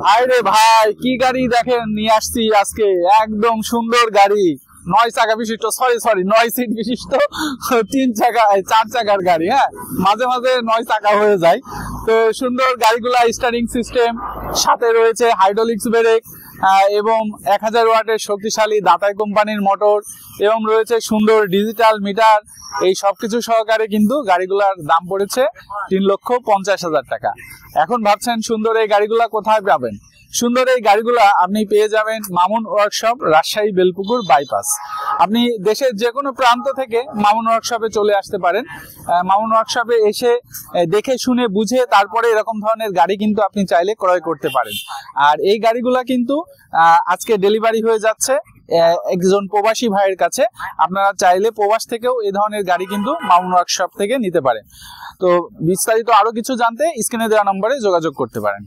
ভাই রে ভাই, কি গাড়ি দেখেন নিয়ে আসছি আজকে, একদম সুন্দর গাড়ি। 9 চাকা বিশিষ্ট, সরি 9 সিট বিশিষ্ট 3 চাকা 4 চাকার গাড়ি। হ্যাঁ, মাঝে মাঝে 9 চাকা হয়ে যায়। তো সুন্দর গাড়িগুলা স্টারিং সিস্টেম, সাথে রয়েছে হাইড্রোলিক্স ব্রেক এবং 1000 ওয়াটের শক্তিশালী দাতাই কোম্পানির মোটর, এবং রয়েছে সুন্দর ডিজিটাল মিটার। এই সবকিছু সহকারে কিন্তু গাড়িগুলার দাম পড়েছে 3,50,000 টাকা। এখন ভাবছেন সুন্দর এই গাড়িগুলা কোথায় পাবেন? সুন্দর এই গাড়িগুলা আপনি পেয়ে যাবেন মামুন ওয়ার্কশপ, রাজশাহী বেলপুকুর বাইপাস। আপনি দেশের যে কোনো প্রান্ত থেকে মামুন ওয়ার্কশপে চলে আসতে পারেন। মামুন ওয়ার্কশপে এসে দেখে শুনে বুঝে তারপরে এরকম ধরনের গাড়ি কিন্তু আপনি চাইলে ক্রয় করতে পারেন। আর এই গাড়িগুলা কিন্তু আজকে ডেলিভারি হয়ে যাচ্ছে একজন প্রবাসী ভাইয়ের কাছে। আপনারা চাইলে প্রবাস থেকেও এই ধরনের গাড়ি কিন্তু মামুন ওয়ার্কশপ থেকে নিতে পারেন। তো বিস্তারিত আরো কিছু জানতে স্ক্রিনে দেওয়া নম্বরে যোগাযোগ করতে পারেন।